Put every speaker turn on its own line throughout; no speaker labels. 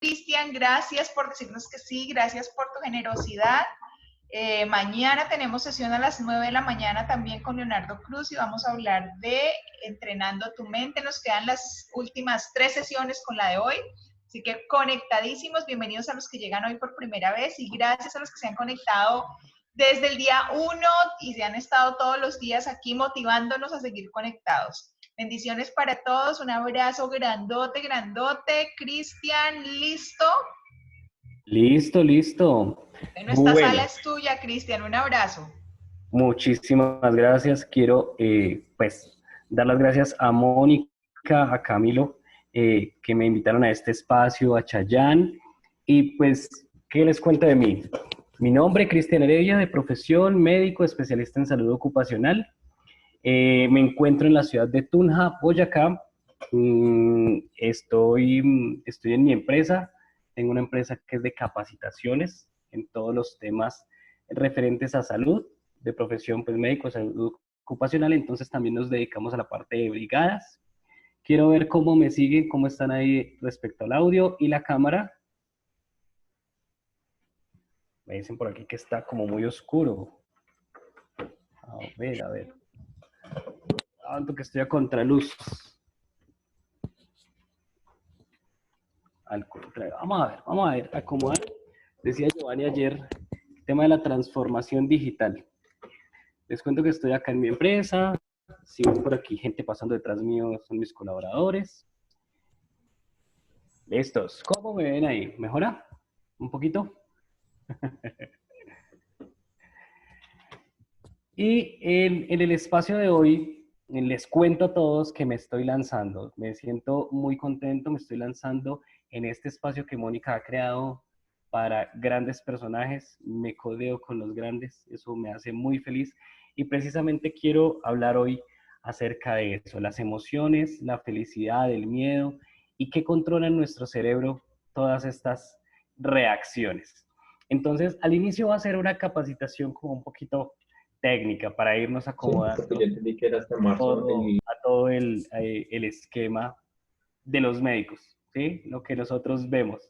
Cristian, gracias por decirnos que sí, gracias por tu generosidad. Mañana tenemos sesión a las 9 de la mañana también con Leonardo Cruz y vamos a hablar de entrenando tu mente. Nos quedan las últimas 3 sesiones con la de hoy. Así que conectadísimos, bienvenidos a los que llegan hoy por primera vez y gracias a los que se han conectado desde el día 1 y se han estado todos los días aquí motivándonos a seguir conectados. Bendiciones para todos, un abrazo grandote, grandote. Cristian, ¿listo?
Listo, listo.
Bueno, esta sala
Bueno,
es tuya, Cristian, un abrazo.
muchísimas gracias. Quiero, pues, dar las gracias a Mónica, a Camilo, que me invitaron a este espacio, a Chayán. Y pues, ¿qué les cuento de mí? Mi nombre, Cristian Heredia, de profesión, médico, especialista en salud ocupacional. Me encuentro en la ciudad de Tunja, Boyacá. Estoy en mi empresa. Tengo una empresa que es de capacitaciones en todos los temas referentes a salud, de profesión, pues médico, salud ocupacional. Entonces también nos dedicamos a la parte de brigadas. Quiero ver cómo me siguen, cómo están ahí respecto al audio y la cámara. Me dicen por aquí que está como muy oscuro. A ver, a ver. Tanto que estoy a contraluz. Al contrario. Vamos a ver, acomodar. Decía Giovanni ayer, el tema de la transformación digital. Les cuento que estoy acá en mi empresa. Si ven por aquí gente pasando detrás mío, son mis colaboradores. Listos. ¿Cómo me ven ahí? ¿Mejora? ¿Un poquito? Y en el espacio de hoy les cuento a todos que me estoy lanzando. Me siento muy contento, me estoy lanzando en este espacio que Mónica ha creado para grandes personajes. Me codeo con los grandes, eso me hace muy feliz. Y precisamente quiero hablar hoy acerca de eso, las emociones, la felicidad, el miedo y qué controla en nuestro cerebro todas estas reacciones. Entonces, al inicio va a ser una capacitación como un poquito técnica para irnos
Sí, porque
acomodando
yo entendí que era hasta marzo.
a todo el esquema de los médicos, ¿sí? Lo que nosotros vemos.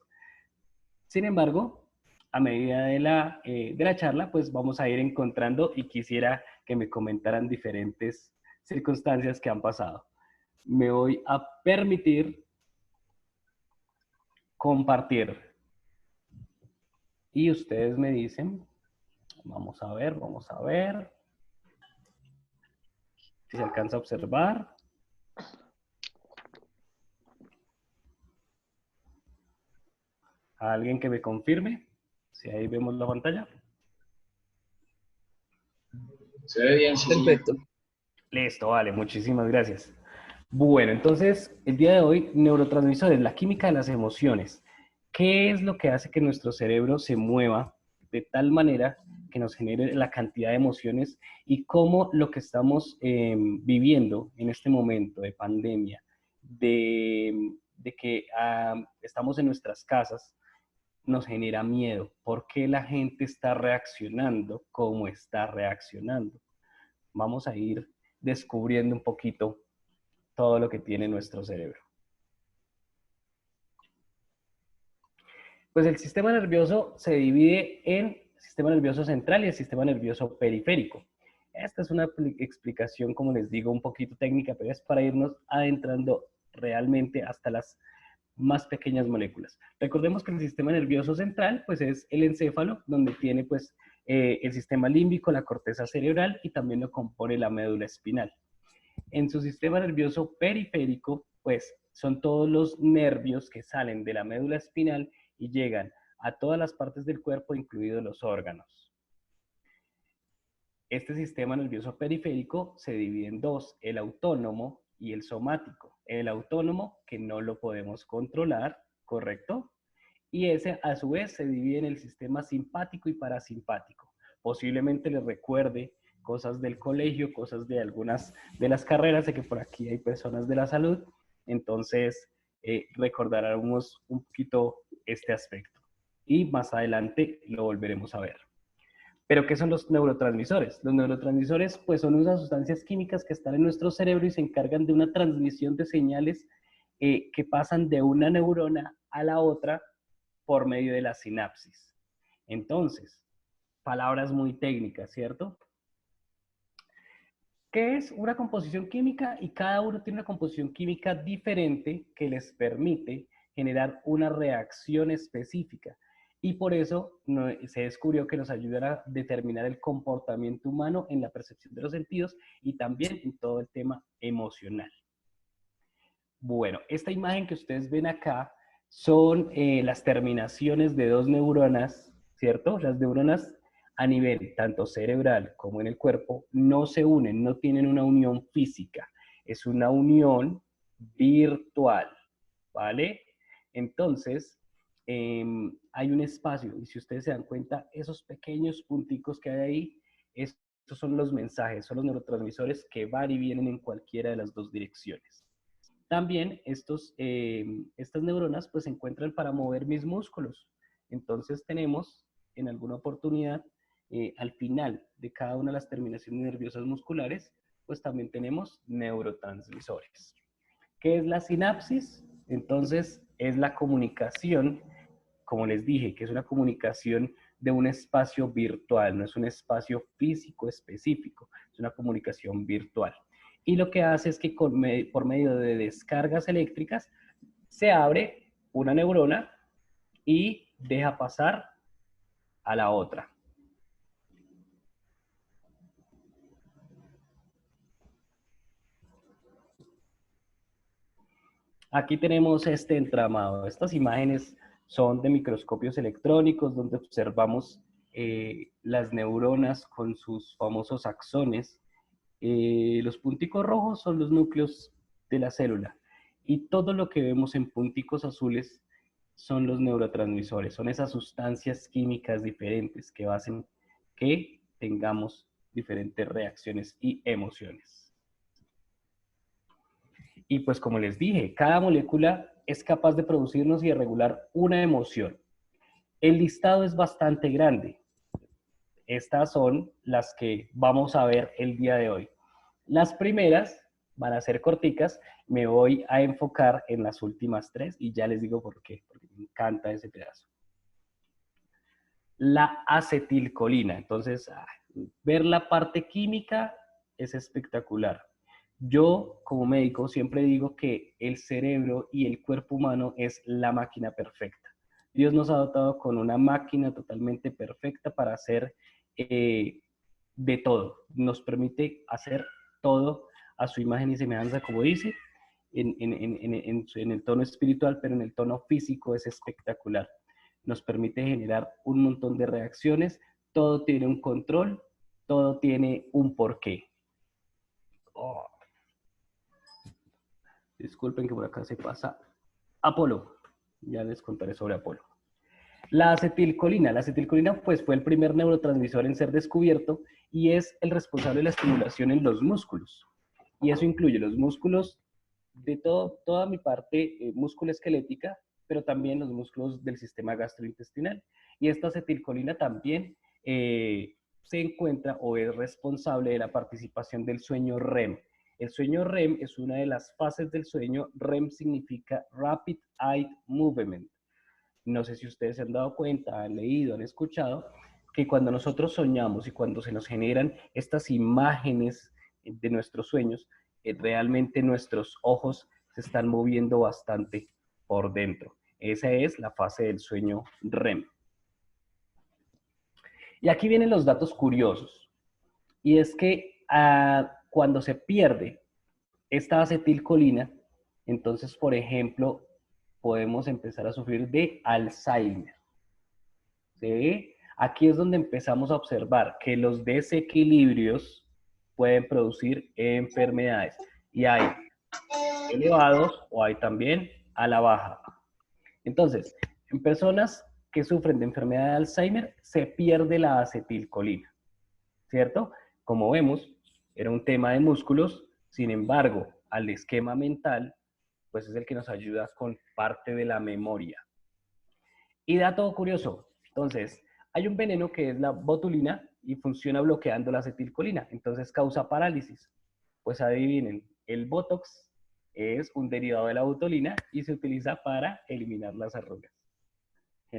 Sin embargo, a medida de la charla, pues vamos a ir encontrando y quisiera que me comentaran diferentes circunstancias que han pasado. Me voy a permitir compartir. Y ustedes me dicen, vamos a ver, si se alcanza a observar. ¿A alguien que me confirme? Si ahí vemos la pantalla.
Se ve bien, sí.
Perfecto.
Listo, vale, muchísimas gracias. Bueno, entonces, el día de hoy, neurotransmisores, la química de las emociones. ¿Qué es lo que hace que nuestro cerebro se mueva de tal manera que nos genere la cantidad de emociones y cómo lo que estamos viviendo en este momento de pandemia, de que estamos en nuestras casas, nos genera miedo? ¿Por qué la gente está reaccionando como está reaccionando? Vamos a ir descubriendo un poquito todo lo que tiene nuestro cerebro. Pues el sistema nervioso se divide en sistema nervioso central y el sistema nervioso periférico. Esta es una explicación, como les digo, un poquito técnica, pero es para irnos adentrando realmente hasta las más pequeñas moléculas. Recordemos que el sistema nervioso central, pues es el encéfalo, donde tiene pues el sistema límbico, la corteza cerebral y también lo compone la médula espinal. En su sistema nervioso periférico, pues son todos los nervios que salen de la médula espinal y llegan a todas las partes del cuerpo, incluidos los órganos. Este sistema nervioso periférico se divide en dos, el autónomo y el somático. El autónomo, que no lo podemos controlar, ¿correcto? Y ese a su vez se divide en el sistema simpático y parasimpático. Posiblemente les recuerde cosas del colegio, cosas de algunas de las carreras, sé que por aquí hay personas de la salud, entonces recordaremos un poquito este aspecto. Y más adelante lo volveremos a ver. ¿Pero qué son los neurotransmisores? Los neurotransmisores pues son unas sustancias químicas que están en nuestro cerebro y se encargan de una transmisión de señales que pasan de una neurona a la otra por medio de la sinapsis. Entonces, palabras muy técnicas, ¿cierto? ¿Qué es una composición química? Y cada uno tiene una composición química diferente que les permite generar una reacción específica. Y por eso se descubrió que nos ayudará a determinar el comportamiento humano en la percepción de los sentidos y también en todo el tema emocional. Bueno, esta imagen que ustedes ven acá son las terminaciones de dos neuronas, ¿cierto? Las neuronas a nivel tanto cerebral como en el cuerpo no se unen, no tienen una unión física, es una unión virtual, ¿vale? Entonces, hay un espacio y si ustedes se dan cuenta, esos pequeños punticos que hay ahí, estos son los mensajes, son los neurotransmisores que van y vienen en cualquiera de las dos direcciones. También estas neuronas pues se encuentran para mover mis músculos. Entonces tenemos en alguna oportunidad al final de cada una de las terminaciones nerviosas musculares pues también tenemos neurotransmisores. ¿Qué es la sinapsis? Entonces es la comunicación, como les dije, que es una comunicación de un espacio virtual, no es un espacio físico específico, es una comunicación virtual. Y lo que hace es que por medio de descargas eléctricas se abre una neurona y deja pasar a la otra. Aquí tenemos este entramado. Estas imágenes son de microscopios electrónicos donde observamos las neuronas con sus famosos axones. Los punticos rojos son los núcleos de la célula y todo lo que vemos en punticos azules son los neurotransmisores, son esas sustancias químicas diferentes que hacen que tengamos diferentes reacciones y emociones. Y pues como les dije, cada molécula es capaz de producirnos y de regular una emoción. El listado es bastante grande. Estas son las que vamos a ver el día de hoy. Las primeras van a ser corticas, me voy a enfocar en las últimas tres y ya les digo por qué, porque me encanta ese pedazo. La acetilcolina, entonces ver la parte química es espectacular. Yo como médico siempre digo que el cerebro y el cuerpo humano es la máquina perfecta. Dios nos ha dotado con una máquina totalmente perfecta para hacer de todo. Nos permite hacer todo a su imagen y semejanza, como dice, en el tono espiritual, pero en el tono físico es espectacular. Nos permite generar un montón de reacciones, todo tiene un control, todo tiene un porqué. Oh. Disculpen que por acá se pasa Apolo. Ya les contaré sobre Apolo. La acetilcolina pues fue el primer neurotransmisor en ser descubierto y es el responsable de la estimulación en los músculos. Y eso incluye los músculos de toda mi parte musculoesquelética, pero también los músculos del sistema gastrointestinal. Y esta acetilcolina también se encuentra o es responsable de la participación del sueño REM. El sueño REM es una de las fases del sueño. REM significa Rapid Eye Movement. No sé si ustedes se han dado cuenta, han leído, han escuchado, que cuando nosotros soñamos y cuando se nos generan estas imágenes de nuestros sueños, realmente nuestros ojos se están moviendo bastante por dentro. Esa es la fase del sueño REM. Y aquí vienen los datos curiosos. Y es que cuando se pierde esta acetilcolina, entonces, por ejemplo, podemos empezar a sufrir de Alzheimer. ¿Sí? Aquí es donde empezamos a observar que los desequilibrios pueden producir enfermedades. Y hay elevados o hay también a la baja. Entonces, en personas que sufren de enfermedad de Alzheimer, se pierde la acetilcolina, ¿cierto? Como vemos, era un tema de músculos, sin embargo, al esquema mental, pues es el que nos ayuda con parte de la memoria. Y dato curioso, entonces, hay un veneno que es la botulina y funciona bloqueando la acetilcolina, entonces causa parálisis. Pues adivinen, el Botox es un derivado de la botulina y se utiliza para eliminar las arrugas.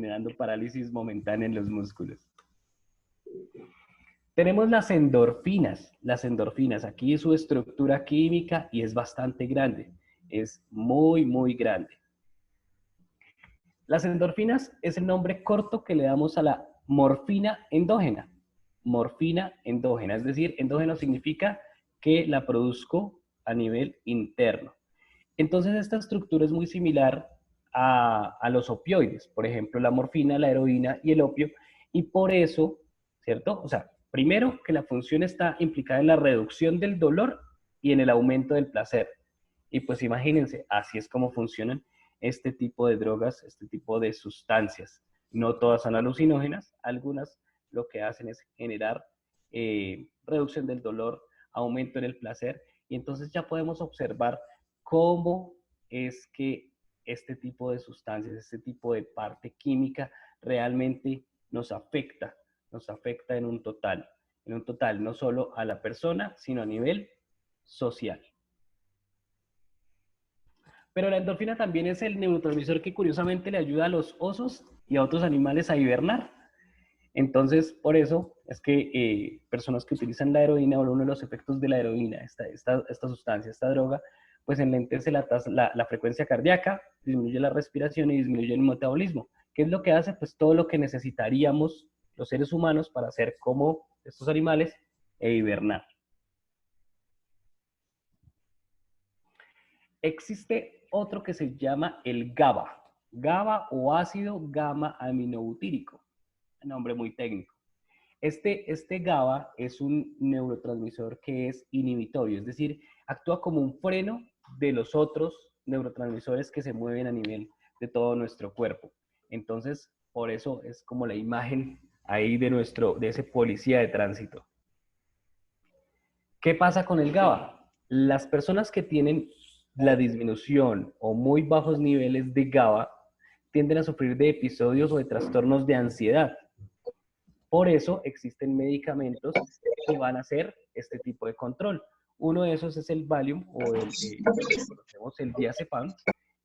generando parálisis momentánea en los músculos. Tenemos las endorfinas. Las endorfinas, aquí su estructura química y es bastante grande. Es muy, muy grande. Las endorfinas es el nombre corto que le damos a la morfina endógena. Morfina endógena, es decir, endógeno significa que la produzco a nivel interno. Entonces, esta estructura es muy similar a los opioides, por ejemplo, la morfina, la heroína y el opio, y por eso, ¿cierto? O sea, primero que la función está implicada en la reducción del dolor y en el aumento del placer. Y pues imagínense, así es como funcionan este tipo de drogas, este tipo de sustancias. No todas son alucinógenas, algunas lo que hacen es generar reducción del dolor, aumento en el placer, y entonces ya podemos observar cómo es que este tipo de sustancias, este tipo de parte química realmente nos afecta en un total, no solo a la persona, sino a nivel social. Pero la endorfina también es el neurotransmisor que curiosamente le ayuda a los osos y a otros animales a hibernar. Entonces, por eso es que personas que utilizan la heroína o uno de los efectos de la heroína, esta sustancia, esta droga, pues enlentece la frecuencia cardíaca, disminuye la respiración y disminuye el metabolismo. ¿Qué es lo que hace? Pues todo lo que necesitaríamos los seres humanos para hacer como estos animales e hibernar. Existe otro que se llama el GABA. GABA o ácido gamma aminobutírico. Nombre muy técnico. Este GABA es un neurotransmisor que es inhibitorio, es decir, actúa como un freno de los otros neurotransmisores que se mueven a nivel de todo nuestro cuerpo. Entonces, por eso es como la imagen ahí de ese policía de tránsito. ¿Qué pasa con el GABA? Las personas que tienen la disminución o muy bajos niveles de GABA tienden a sufrir de episodios o de trastornos de ansiedad. Por eso existen medicamentos que van a hacer este tipo de control. Uno de esos es el Valium o conocemos el diazepam,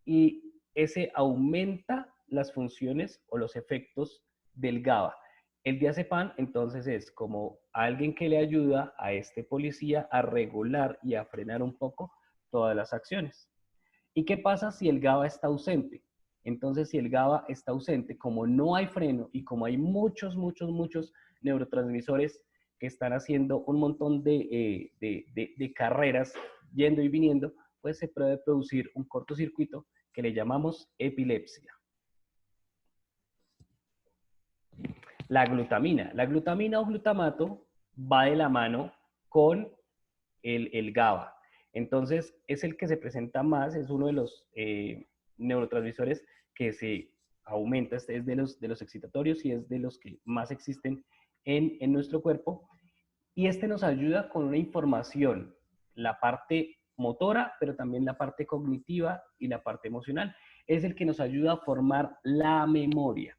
y ese aumenta las funciones o los efectos del GABA. El diazepam entonces es como alguien que le ayuda a este policía a regular y a frenar un poco todas las acciones. ¿Y qué pasa si el GABA está ausente? Entonces, si el GABA está ausente, como no hay freno y como hay muchos neurotransmisores que están haciendo un montón de carreras yendo y viniendo, pues se puede producir un cortocircuito que le llamamos epilepsia. La glutamina o glutamato va de la mano con el GABA. Entonces, es el que se presenta más, es uno de los neurotransmisores que se aumenta, es de los excitatorios y es de los que más existen en nuestro cuerpo. Y este nos ayuda con una información, la parte motora, pero también la parte cognitiva y la parte emocional. Es el que nos ayuda a formar la memoria.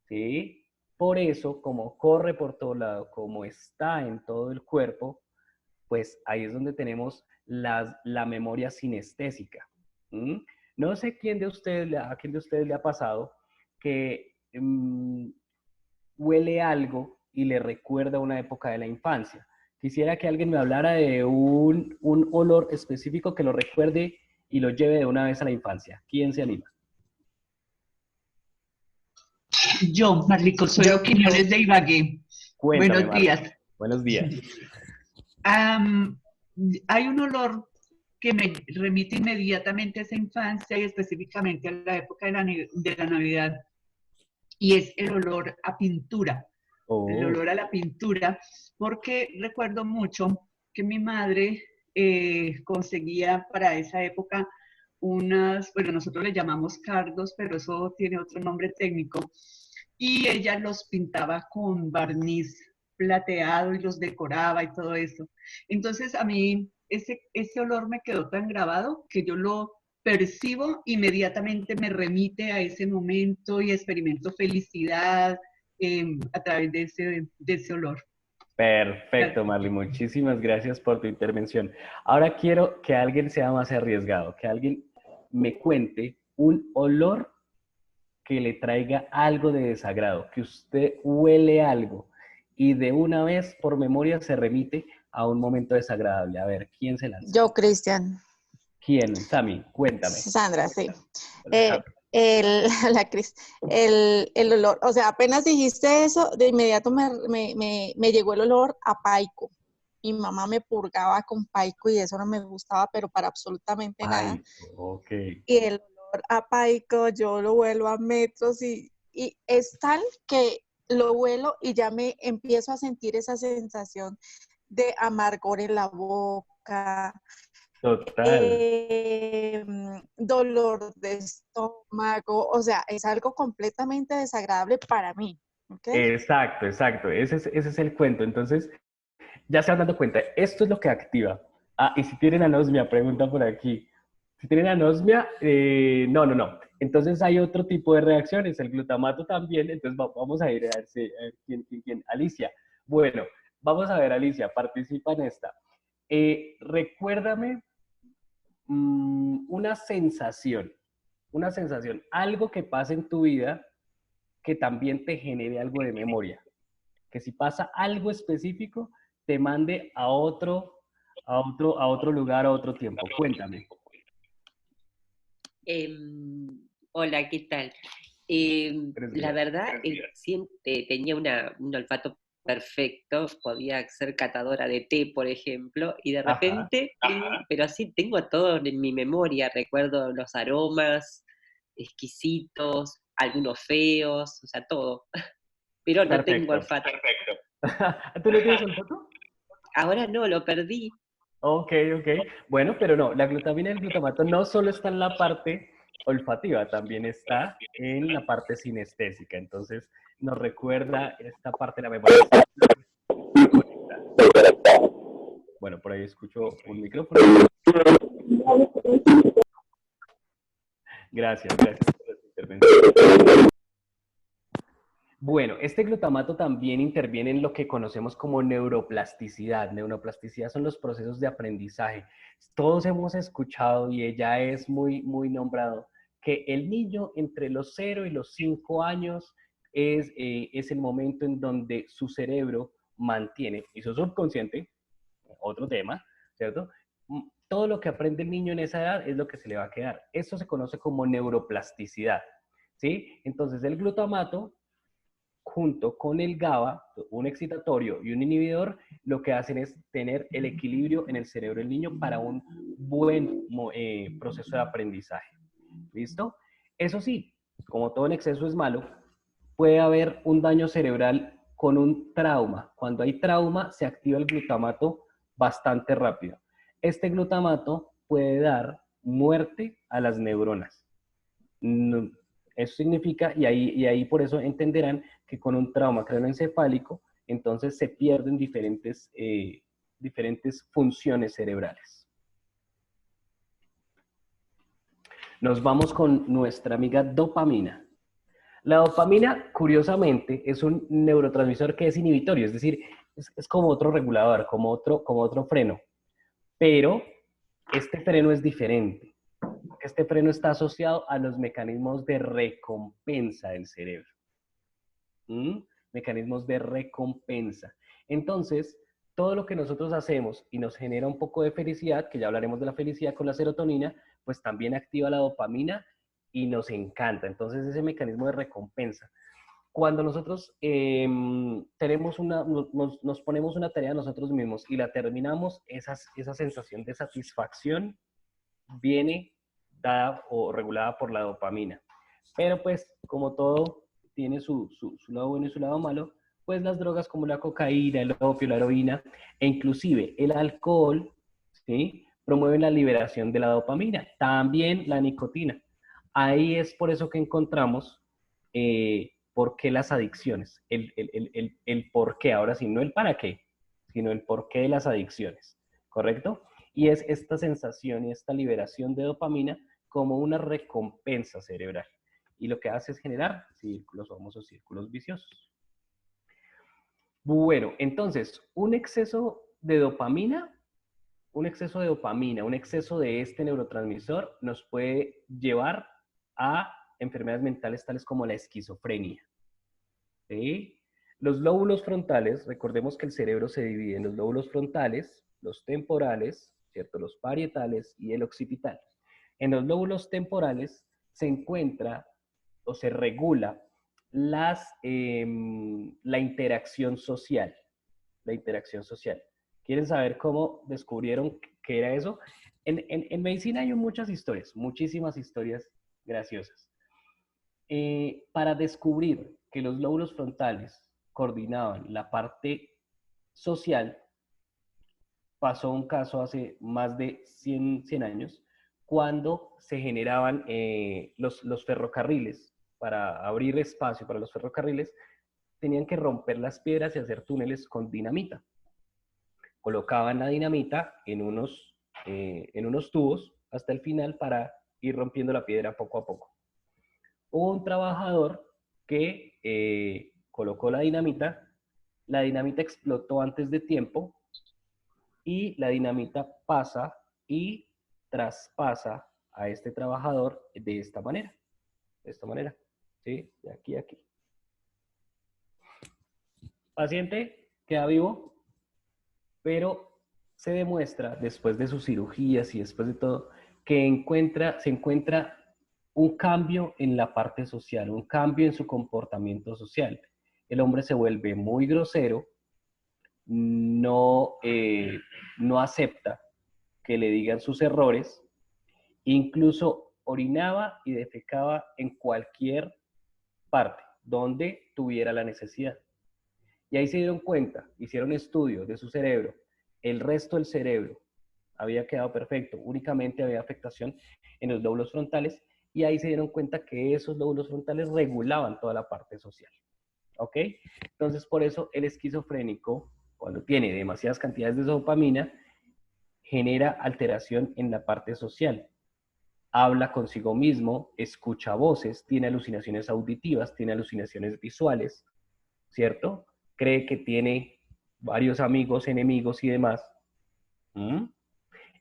¿Sí? Por eso, como corre por todo lado, como está en todo el cuerpo, pues ahí es donde tenemos la memoria sinestésica. ¿Mm? No sé a quién de ustedes le ha pasado que huele algo y le recuerda una época de la infancia. Quisiera que alguien me hablara de un olor específico que lo recuerde y lo lleve de una vez a la infancia. ¿Quién se anima?
Yo, Marlico, soy Quiñones de Ibagué.
Cuéntame,
Buenos días.
Buenos días.
Hay un olor que me remite inmediatamente a esa infancia y específicamente a la época de la Navidad, y es el olor a pintura. Oh. El olor a la pintura, porque recuerdo mucho que mi madre conseguía para esa época unas, bueno, nosotros le llamamos cardos, pero eso tiene otro nombre técnico, y ella los pintaba con barniz plateado y los decoraba y todo eso. Entonces a mí ese olor me quedó tan grabado que yo lo percibo, inmediatamente me remite a ese momento y experimento felicidad a través de ese olor.
Perfecto, Marley. Muchísimas gracias por tu intervención. Ahora quiero que alguien sea más arriesgado, que alguien me cuente un olor que le traiga algo de desagrado, que usted huele algo y de una vez por memoria se remite a un momento desagradable. A ver, ¿quién se lanza?
Yo, Cristian.
¿Quién? Sammy, cuéntame.
Sandra, sí.
Sammy.
La Cris, el olor, o sea, apenas dijiste eso, de inmediato me llegó el olor a paico. Mi mamá me purgaba con paico y eso no me gustaba, pero para absolutamente nada.
Ay, ok.
Y el olor a paico, yo lo huelo a metros y es tal que lo huelo y ya me empiezo a sentir esa sensación de amargor en la boca,
Total.
dolor de estómago, o sea, es algo completamente desagradable para mí. ¿Okay?
Exacto, exacto. Ese es el cuento. Entonces, ya se van dando cuenta, esto es lo que activa. Ah, y si tienen anosmia, pregunta por aquí. Si tienen anosmia, no. Entonces hay otro tipo de reacciones, el glutamato también. Entonces vamos a ir a ver, a ver quién. Alicia. Bueno, vamos a ver, Alicia, participa en esta. Recuérdame una sensación, algo que pase en tu vida que también te genere algo de memoria. Que si pasa algo específico, te mande a otro lugar, a otro tiempo. Cuéntame.
Hola, ¿qué tal? La verdad, siempre tenía un olfato perfecto, podía ser catadora de té, por ejemplo, y de repente, pero así tengo todo en mi memoria, recuerdo los aromas exquisitos, algunos feos, o sea, todo, pero no tengo olfato.
Perfecto. ¿Tú no tienes olfato?
Ahora no, lo perdí.
Ok. Bueno, pero no, la glutamina y el glutamato no solo está en la parte olfativa, también está en la parte sinestésica. Entonces, nos recuerda esta parte de la memoria. Bueno, por ahí escucho un micrófono. Gracias por su intervención. Bueno, este glutamato también interviene en lo que conocemos como neuroplasticidad. Neuroplasticidad son los procesos de aprendizaje. Todos hemos escuchado y ya es muy nombrado que el niño entre los 0 y los 5 años es el momento en donde su cerebro mantiene, y su subconsciente, otro tema, ¿cierto? Todo lo que aprende el niño en esa edad es lo que se le va a quedar. Esto se conoce como neuroplasticidad, ¿sí? Entonces el glutamato junto con el GABA, un excitatorio y un inhibidor, lo que hacen es tener el equilibrio en el cerebro del niño para un buen proceso de aprendizaje. ¿Listo? Eso sí, como todo en exceso es malo, puede haber un daño cerebral con un trauma. Cuando hay trauma, se activa el glutamato bastante rápido. Este glutamato puede dar muerte a las neuronas. Eso significa, y ahí por eso entenderán que con un trauma craneoencefálico, entonces se pierden diferentes funciones cerebrales. Nos vamos con nuestra amiga dopamina. La dopamina, curiosamente, es un neurotransmisor que es inhibitorio, es decir, es como otro regulador, como otro freno. Pero este freno es diferente. Este freno está asociado a los mecanismos de recompensa del cerebro. Mecanismos de recompensa. Entonces, todo lo que nosotros hacemos y nos genera un poco de felicidad, que ya hablaremos de la felicidad con la serotonina, pues también activa la dopamina y nos encanta. Entonces, ese mecanismo de recompensa. Cuando nosotros nos ponemos una tarea nosotros mismos y la terminamos, esa sensación de satisfacción viene dada o regulada por la dopamina. Pero pues, como todo tiene su lado bueno y su lado malo, pues las drogas como la cocaína, el opio, la heroína e inclusive el alcohol, ¿sí?, promueven la liberación de la dopamina, también la nicotina. Ahí es por eso que encontramos por qué las adicciones, el por qué, ahora sí, no el para qué, sino el por qué de las adicciones, ¿correcto? Y es esta sensación y esta liberación de dopamina como una recompensa cerebral. Y lo que hace es generar círculos, famosos círculos viciosos. Bueno, entonces, un exceso de dopamina, un exceso de este neurotransmisor nos puede llevar a enfermedades mentales tales como la esquizofrenia. ¿Sí? Los lóbulos frontales, recordemos que el cerebro se divide en los lóbulos frontales, los temporales, ¿cierto? Los parietales y el occipital. En los lóbulos temporales se encuentra o se regula la interacción social. La interacción social. ¿Quieren saber cómo descubrieron qué era eso? En medicina hay muchas historias, muchísimas historias graciosas. Para descubrir que los lóbulos frontales coordinaban la parte social, pasó un caso hace más de 100 años, cuando se generaban los ferrocarriles. Para abrir espacio para los ferrocarriles, tenían que romper las piedras y hacer túneles con dinamita. Colocaban la dinamita en unos tubos hasta el final para ir rompiendo la piedra poco a poco. Hubo un trabajador que colocó la dinamita explotó antes de tiempo y la dinamita pasa y traspasa a este trabajador de esta manera, ¿sí? De aquí a aquí. Paciente queda vivo, pero se demuestra después de sus cirugías y después de todo que se encuentra un cambio en la parte social, un cambio en su comportamiento social. El hombre se vuelve muy grosero, no acepta que le digan sus errores, incluso orinaba y defecaba en cualquier parte donde tuviera la necesidad. Y ahí se dieron cuenta, hicieron estudios de su cerebro, el resto del cerebro había quedado perfecto, únicamente había afectación en los lóbulos frontales, y ahí se dieron cuenta que esos lóbulos frontales regulaban toda la parte social. ¿Ok? Entonces, por eso el esquizofrénico, cuando tiene demasiadas cantidades de dopamina, genera alteración en la parte social. Habla consigo mismo, escucha voces, tiene alucinaciones auditivas, tiene alucinaciones visuales, ¿cierto? Cree que tiene varios amigos, enemigos y demás.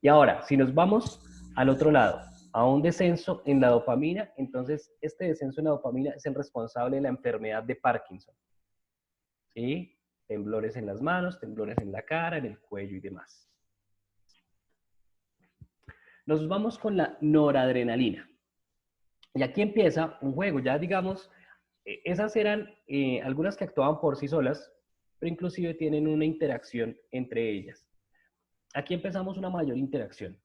Y ahora, si nos vamos al otro lado, a un descenso en la dopamina, entonces este descenso en la dopamina es el responsable de la enfermedad de Parkinson. ¿Sí? Temblores en las manos, temblores en la cara, en el cuello y demás. Nos vamos con la noradrenalina. Y aquí empieza un juego, ya digamos, esas eran algunas que actuaban por sí solas, pero inclusive tienen una interacción entre ellas. Aquí empezamos una mayor interacción.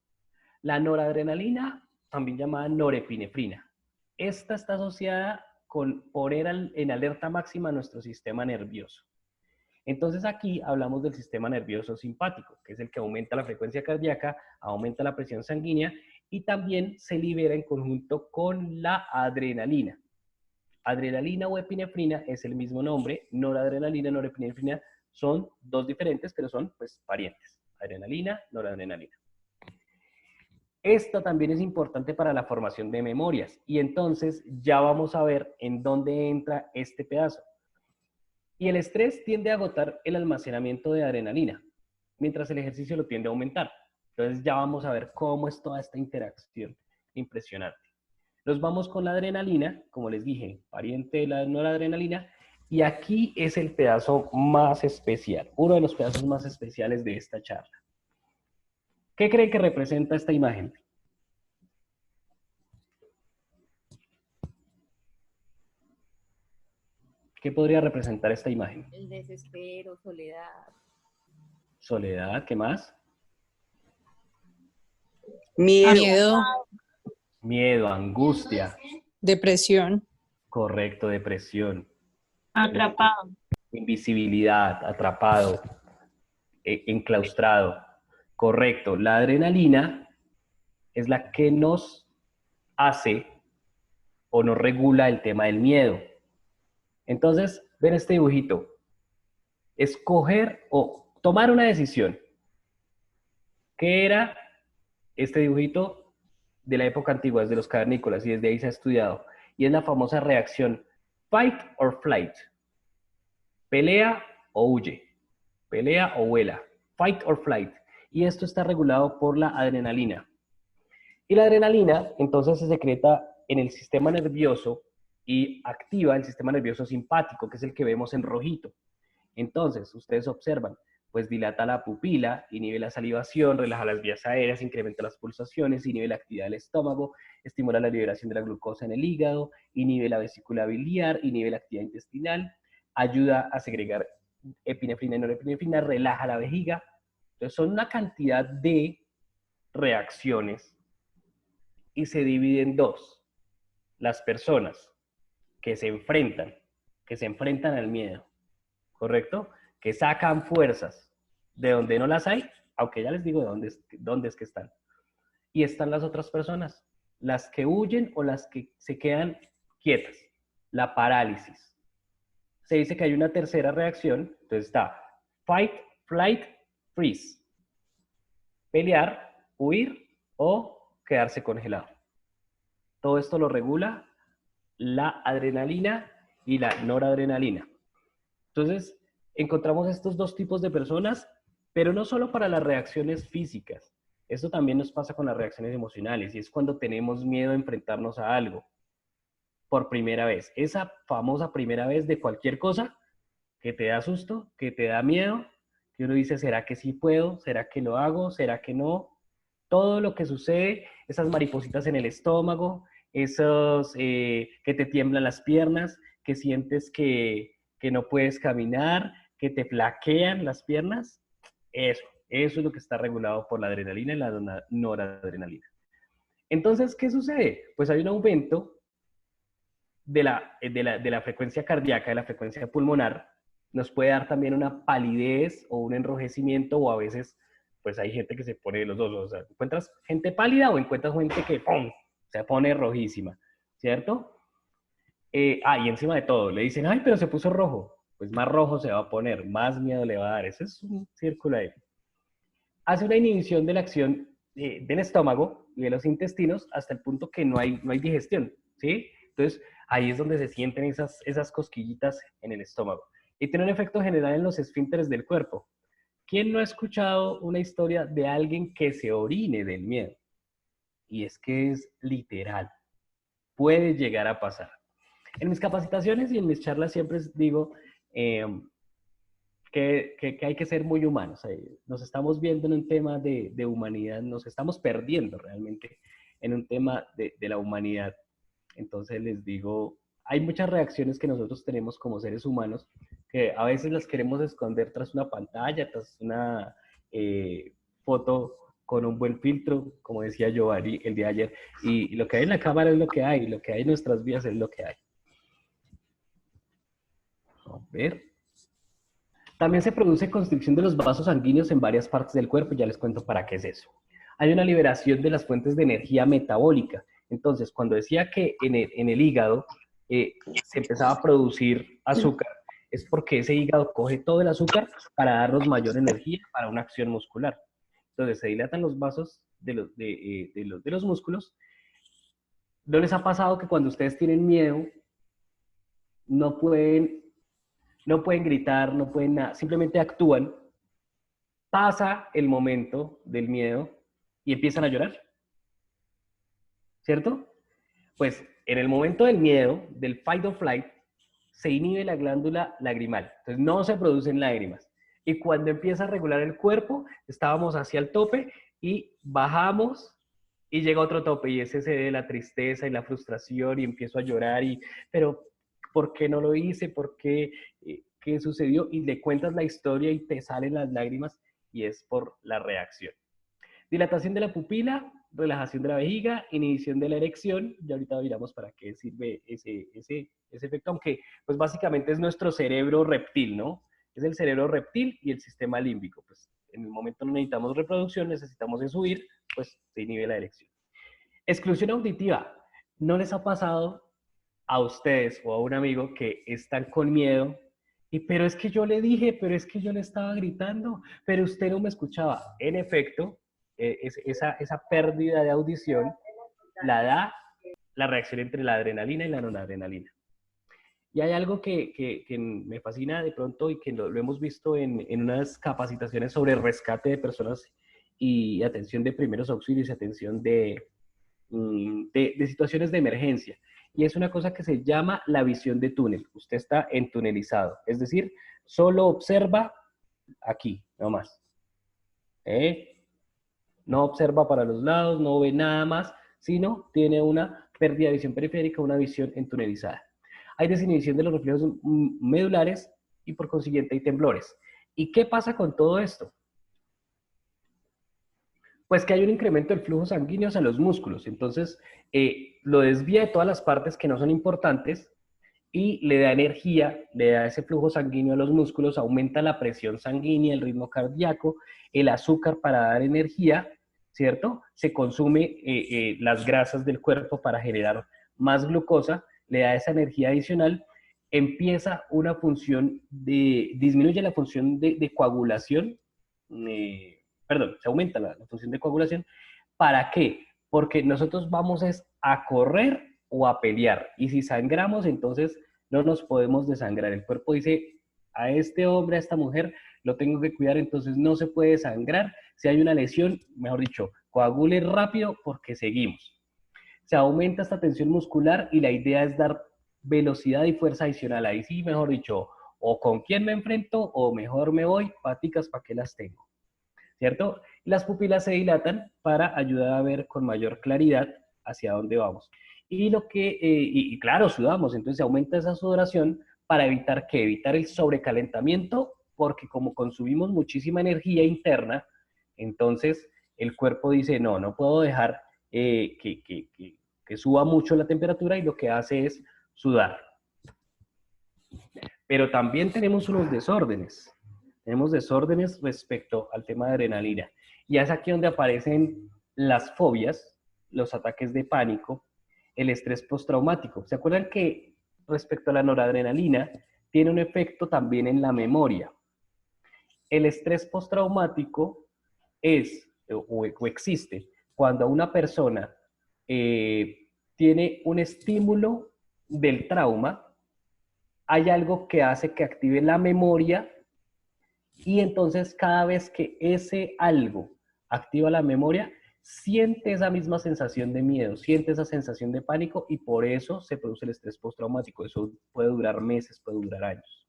La noradrenalina, también llamada norepinefrina. Esta está asociada con poner en alerta máxima nuestro sistema nervioso. Entonces aquí hablamos del sistema nervioso simpático, que es el que aumenta la frecuencia cardíaca, aumenta la presión sanguínea y también se libera en conjunto con la adrenalina. Adrenalina o epinefrina es el mismo nombre, noradrenalina, norepinefrina son dos diferentes, pero son pues parientes. Adrenalina, noradrenalina. Esta también es importante para la formación de memorias y entonces ya vamos a ver en dónde entra este pedazo. Y el estrés tiende a agotar el almacenamiento de adrenalina, mientras el ejercicio lo tiende a aumentar. Entonces ya vamos a ver cómo es toda esta interacción impresionante. Nos vamos con la adrenalina, como les dije, pariente de la noradrenalina, y aquí es el pedazo más especial, uno de los pedazos más especiales de esta charla. ¿Qué creen que representa esta imagen? ¿Qué podría representar esta imagen?
El desespero, soledad.
Soledad, ¿qué más?
Miedo.
Miedo, angustia.
Depresión.
Correcto, depresión.
Atrapado.
Invisibilidad, atrapado, enclaustrado. Correcto, la adrenalina es la que nos hace o nos regula el tema del miedo. Entonces, ven este dibujito. Escoger o tomar una decisión. ¿Qué era este dibujito? De la época antigua, es de los cavernícolas, y desde ahí se ha estudiado. Y es la famosa reacción fight or flight. Pelea o huye. Pelea o vuela. Fight or flight. Y esto está regulado por la adrenalina. Y la adrenalina, entonces, se secreta en el sistema nervioso y activa el sistema nervioso simpático, que es el que vemos en rojito. Entonces, ustedes observan, pues dilata la pupila, inhibe la salivación, relaja las vías aéreas, incrementa las pulsaciones, inhibe la actividad del estómago, estimula la liberación de la glucosa en el hígado, inhibe la vesícula biliar, inhibe la actividad intestinal, ayuda a segregar epinefrina y norepinefrina, relaja la vejiga. Entonces, son una cantidad de reacciones y se divide en dos. Las personas que se enfrentan al miedo, ¿correcto? Que sacan fuerzas de donde no las hay, aunque ya les digo de dónde es que están. Y están las otras personas, las que huyen o las que se quedan quietas, la parálisis. Se dice que hay una tercera reacción, entonces está fight, flight, freeze. Pelear, huir o quedarse congelado. Todo esto lo regula la adrenalina y la noradrenalina. Entonces, encontramos estos dos tipos de personas, pero no solo para las reacciones físicas. Esto también nos pasa con las reacciones emocionales, y es cuando tenemos miedo a enfrentarnos a algo por primera vez. Esa famosa primera vez de cualquier cosa que te da susto, que te da miedo, que uno dice, ¿será que sí puedo? ¿Será que lo hago? ¿Será que no? Todo lo que sucede, esas maripositas en el estómago, esos que te tiemblan las piernas, que sientes que no puedes caminar, que te flaquean las piernas, eso es lo que está regulado por la adrenalina y la noradrenalina. Entonces, ¿qué sucede? Pues hay un aumento de la frecuencia cardíaca, de la frecuencia pulmonar, nos puede dar también una palidez o un enrojecimiento, o a veces, pues hay gente que se pone los dos, o sea, encuentras gente pálida o encuentras gente que ¡pum!, se pone rojísima, ¿cierto? Y encima de todo, le dicen, ay, pero se puso rojo, pues más rojo se va a poner, más miedo le va a dar, ese es un círculo ahí. Hace una inhibición de la acción del estómago y de los intestinos hasta el punto que no hay digestión, ¿sí? Entonces, ahí es donde se sienten esas cosquillitas en el estómago. Y tiene un efecto general en los esfínteres del cuerpo. ¿Quién no ha escuchado una historia de alguien que se orine del miedo? Y es que es literal. Puede llegar a pasar. En mis capacitaciones y en mis charlas siempre digo que hay que ser muy humanos. Nos estamos viendo en un tema de humanidad, nos estamos perdiendo realmente en un tema de la humanidad. Entonces les digo, hay muchas reacciones que nosotros tenemos como seres humanos que a veces las queremos esconder tras una pantalla, tras una foto con un buen filtro, como decía Giovanni el día de ayer, y lo que hay en la cámara es lo que hay, lo que hay en nuestras vidas es lo que hay. A ver. También se produce constricción de los vasos sanguíneos en varias partes del cuerpo, ya les cuento para qué es eso. Hay una liberación de las fuentes de energía metabólica. Entonces, cuando decía que en el hígado se empezaba a producir azúcar, es porque ese hígado coge todo el azúcar para darnos mayor energía para una acción muscular. Entonces, se dilatan los vasos de los músculos. ¿No les ha pasado que cuando ustedes tienen miedo, no pueden gritar, no pueden nada, simplemente actúan, pasa el momento del miedo y empiezan a llorar? ¿Cierto? Pues en el momento del miedo, del fight or flight, se inhibe la glándula lagrimal. Entonces no se producen lágrimas. Y cuando empieza a regular el cuerpo, estábamos hacia el tope y bajamos y llega otro tope, y ese se de la tristeza y la frustración, y empiezo a llorar, pero ¿por qué no lo hice? ¿Por qué? ¿Qué sucedió? Y le cuentas la historia y te salen las lágrimas, y es por la reacción. Dilatación de la pupila, relajación de la vejiga, inhibición de la erección. Ya ahorita miramos para qué sirve ese efecto, aunque pues básicamente es nuestro cerebro reptil, ¿no? Es el cerebro reptil y el sistema límbico. Pues en el momento no necesitamos reproducción, necesitamos es huir, pues se inhibe la erección. Exclusión auditiva. ¿No les ha pasado a ustedes o a un amigo que están con miedo? Pero es que yo le dije, pero es que yo le estaba gritando, pero usted no me escuchaba. En efecto, esa pérdida de audición la da la reacción entre la adrenalina y la noradrenalina. Y hay algo que me fascina de pronto, y que lo hemos visto en unas capacitaciones sobre rescate de personas y atención de primeros auxilios y atención de de situaciones de emergencia. Y es una cosa que se llama la visión de túnel. Usted está entunelizado, es decir, solo observa aquí, no más. No observa para los lados, no ve nada más, sino tiene una pérdida de visión periférica, una visión entunelizada. Hay desinhibición de los reflejos medulares y por consiguiente hay temblores. ¿Y qué pasa con todo esto? Pues que hay un incremento del flujo sanguíneo hacia los músculos, entonces lo desvía de todas las partes que no son importantes y le da energía, le da ese flujo sanguíneo a los músculos, aumenta la presión sanguínea, el ritmo cardíaco, el azúcar para dar energía, ¿cierto? Se consume las grasas del cuerpo para generar más glucosa, le da esa energía adicional, empieza una función disminuye la función de coagulación, se aumenta la función de coagulación. ¿Para qué? Porque nosotros vamos a correr o a pelear. Y si sangramos, entonces no nos podemos desangrar. El cuerpo dice, a este hombre, a esta mujer, lo tengo que cuidar, entonces no se puede sangrar. Si hay una lesión, mejor dicho, coagule rápido porque seguimos. Se aumenta esta tensión muscular y la idea es dar velocidad y fuerza adicional. Ahí sí, mejor dicho, o con quién me enfrento o mejor me voy, paticas, ¿para qué las tengo? ¿Cierto? Las pupilas se dilatan para ayudar a ver con mayor claridad hacia dónde vamos. Y claro, sudamos, entonces se aumenta esa sudoración para evitar ¿qué? Evitar el sobrecalentamiento, porque como consumimos muchísima energía interna, entonces el cuerpo dice, no puedo dejar que suba mucho la temperatura y lo que hace es sudar. Pero también tenemos unos desórdenes. Tenemos desórdenes respecto al tema de adrenalina. Y es aquí donde aparecen las fobias, los ataques de pánico, el estrés postraumático. ¿Se acuerdan que respecto a la noradrenalina tiene un efecto también en la memoria? El estrés postraumático existe cuando una persona tiene un estímulo del trauma, hay algo que hace que active la memoria y entonces cada vez que ese algo activa la memoria, siente esa misma sensación de miedo, siente esa sensación de pánico y por eso se produce el estrés postraumático. Eso puede durar meses, puede durar años.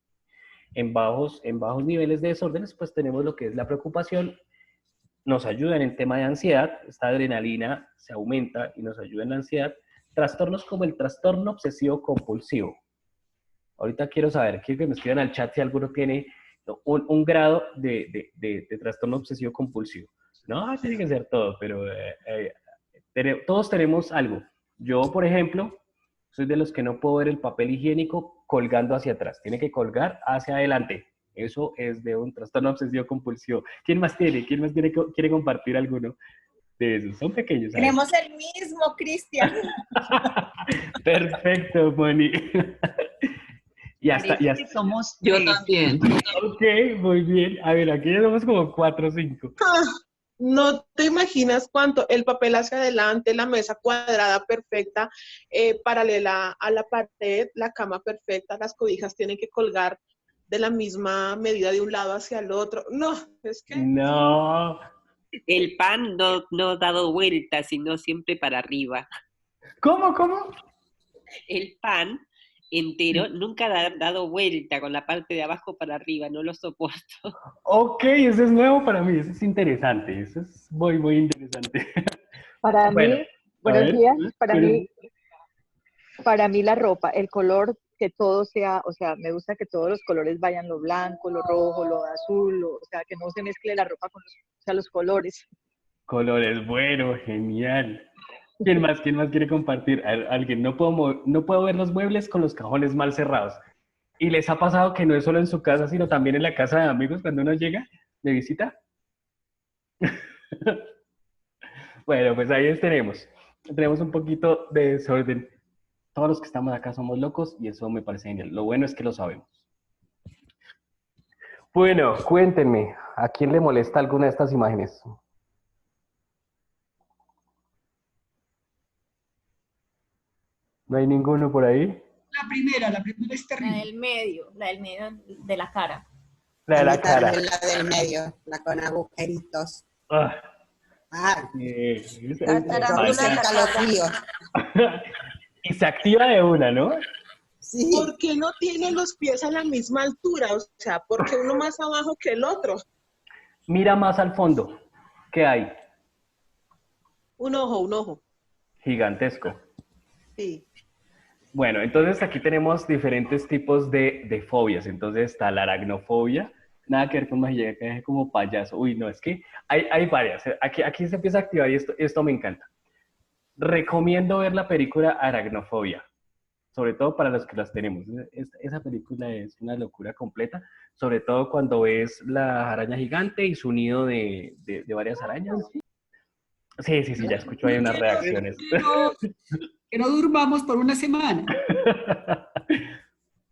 En bajos niveles de desórdenes, pues tenemos lo que es la preocupación, nos ayuda en el tema de ansiedad, esta adrenalina se aumenta y nos ayuda en la ansiedad. Trastornos como el trastorno obsesivo compulsivo. Ahorita quiero que me escriban al chat si alguno tiene un grado de trastorno obsesivo compulsivo. No, tiene que ser todo, pero todos tenemos algo. Yo, por ejemplo, soy de los que no puedo ver el papel higiénico colgando hacia atrás. Tiene que colgar hacia adelante. Eso es de un trastorno obsesivo compulsivo. ¿Quién más quiere compartir alguno de esos? Son pequeños. ¿Sabes?
Tenemos el mismo, Cristian.
Perfecto, Moni. Ya está.
Somos
yo
tres.
también.
Ok, muy bien. A ver, aquí ya somos como 4 o 5.
No te imaginas cuánto, el papel hacia adelante, la mesa cuadrada perfecta, paralela a la pared, la cama perfecta, las cobijas tienen que colgar de la misma medida de un lado hacia el otro. No, es que...
No.
El pan no dado vuelta, sino siempre para arriba.
¿Cómo?
El pan entero nunca dado vuelta con la parte de abajo para arriba, no lo soporto.
Ok, eso es nuevo para mí, eso es interesante, eso es muy, muy interesante.
Para
Bueno,
mí, buenos días,
pero-
para mí la ropa, el color, que todo sea, o sea, me gusta que todos los colores vayan, lo blanco, lo rojo, lo azul, o sea, que no se mezcle la ropa con los colores.
Colores, bueno, genial. ¿Quién más quiere compartir? Alguien, no puedo ver los muebles con los cajones mal cerrados. ¿Y les ha pasado que no es solo en su casa, sino también en la casa de amigos cuando uno llega de visita? Bueno, pues ahí tenemos un poquito de desorden. Todos los que estamos acá somos locos y eso me parece genial. Lo bueno es que lo sabemos. Bueno, cuéntenme, ¿a quién le molesta alguna de estas imágenes? ¿No hay ninguno por ahí?
La primera es
La
terrible.
del medio de la cara.
La de la
A mí también
cara.
la del medio, la con agujeritos.
Ah,
Ah,
La tarántula
escalofrío.
Y se activa de una, ¿no?
Sí.
¿Por qué no tienen los pies a la misma altura? O sea, ¿por qué uno más abajo que el otro?
Mira más al fondo. ¿Qué hay?
Un ojo.
Gigantesco.
Sí.
Bueno, entonces aquí tenemos diferentes tipos de fobias. Entonces está la aracnofobia, nada que ver con magia, que es como payaso. Uy, no, es que hay varias. Aquí se empieza a activar y esto me encanta. Recomiendo ver la película Aracnofobia, sobre todo para los que las tenemos. Esa película es una locura completa, sobre todo cuando ves la araña gigante y su nido de varias arañas. Sí, ya escucho ahí unas reacciones.
Que no durmamos por una semana.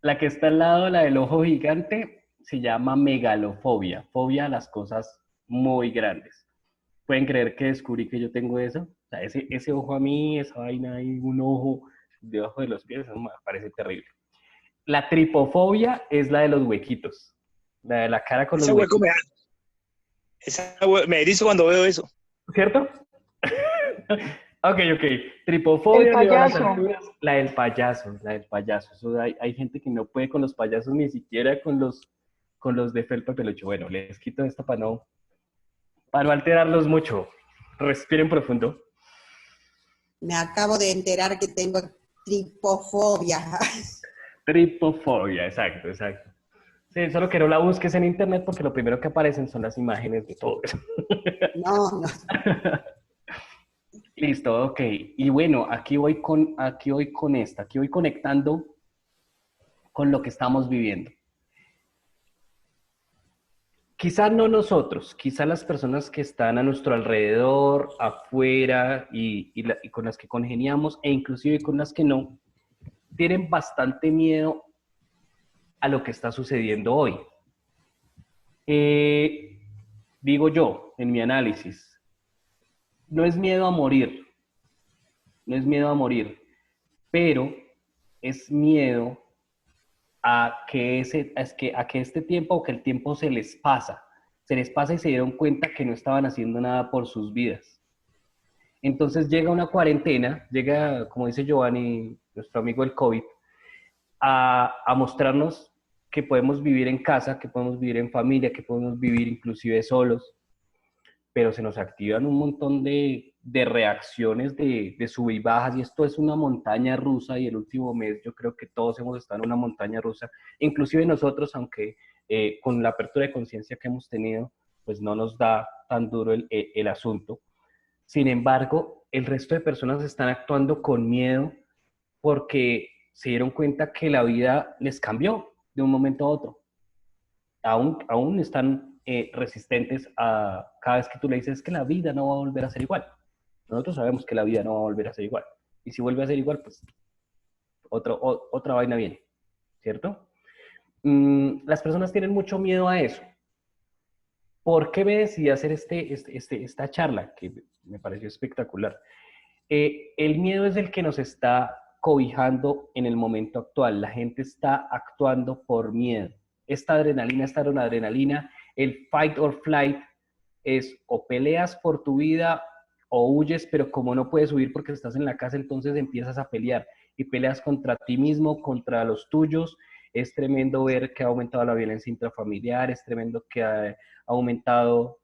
La que está al lado, la del ojo gigante, se llama megalofobia, fobia a las cosas muy grandes. ¿Pueden creer que descubrí que yo tengo eso? O sea, ese ojo a mí, esa vaina ahí, un ojo debajo de los pies, eso me parece terrible. La tripofobia es la de los huequitos, la de la cara con los huequitos.
Me erizo cuando veo eso.
¿Cierto? Ok. Tripofobia,
El
miedo a las
payaso.
alturas, la del payaso. Eso hay gente que no puede con los payasos, ni siquiera con los de felpa peluche. Bueno, les quito esto para no alterarlos mucho. Respiren profundo.
Me acabo de enterar que tengo tripofobia.
Tripofobia, exacto. Sí, solo que no la busques en internet porque lo primero que aparecen son las imágenes de todo eso.
No.
Listo, ok. Y bueno, aquí voy conectando con lo que estamos viviendo. Quizás no nosotros, quizás las personas que están a nuestro alrededor, afuera y con las que congeniamos e inclusive con las que no, tienen bastante miedo a lo que está sucediendo hoy. Digo yo, en mi análisis, no es miedo a morir, pero es miedo a que este tiempo o que el tiempo se les pasa y se dieron cuenta que no estaban haciendo nada por sus vidas. Entonces llega una cuarentena, como dice Giovanni, nuestro amigo el COVID, a mostrarnos que podemos vivir en casa, que podemos vivir en familia, que podemos vivir inclusive solos, pero se nos activan un montón de reacciones de sub y bajas, y esto es una montaña rusa, y el último mes yo creo que todos hemos estado en una montaña rusa, inclusive nosotros, aunque con la apertura de conciencia que hemos tenido, pues no nos da tan duro el asunto. Sin embargo, el resto de personas están actuando con miedo porque se dieron cuenta que la vida les cambió de un momento a otro. Aún están resistentes a cada vez que tú le dices que la vida no va a volver a ser igual. Nosotros sabemos que la vida no va a volver a ser igual. Y si vuelve a ser igual, pues otra vaina viene, ¿cierto? Las personas tienen mucho miedo a eso. ¿Por qué me decidí hacer esta charla? Que me pareció espectacular. El miedo es el que nos está cobijando en el momento actual. La gente está actuando por miedo. Esta adrenalina, el fight or flight, es o peleas por tu vida o huyes, pero como no puedes huir porque estás en la casa, entonces empiezas a pelear y peleas contra ti mismo, contra los tuyos. Es tremendo ver que ha aumentado la violencia intrafamiliar, es tremendo que ha aumentado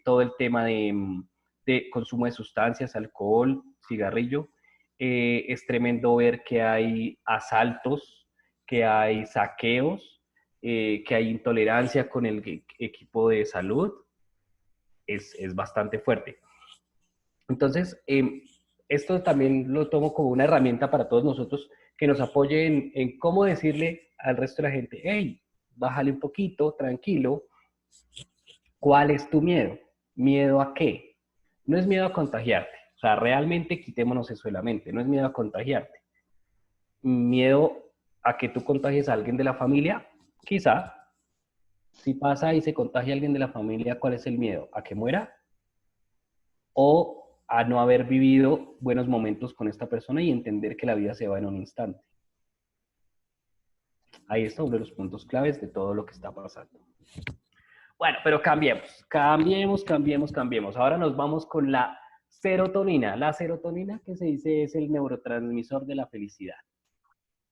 todo el tema de consumo de sustancias, alcohol, cigarrillo. Es tremendo ver que hay asaltos, que hay saqueos, que hay intolerancia con el equipo de salud. Es bastante fuerte. Entonces, esto también lo tomo como una herramienta para todos nosotros que nos apoye en cómo decirle al resto de la gente, hey, bájale un poquito, tranquilo. ¿Cuál es tu miedo? ¿Miedo a qué? No es miedo a contagiarte. O sea, realmente quitémonos eso de la mente. No es miedo a contagiarte. Miedo a que tú contagies a alguien de la familia, quizá. Si pasa y se contagia a alguien de la familia, ¿cuál es el miedo? ¿A que muera? ¿O a no haber vivido buenos momentos con esta persona y entender que la vida se va en un instante? Ahí está uno de los puntos claves de todo lo que está pasando. Bueno, pero cambiemos. Ahora nos vamos con la serotonina. La serotonina, que se dice, es el neurotransmisor de la felicidad.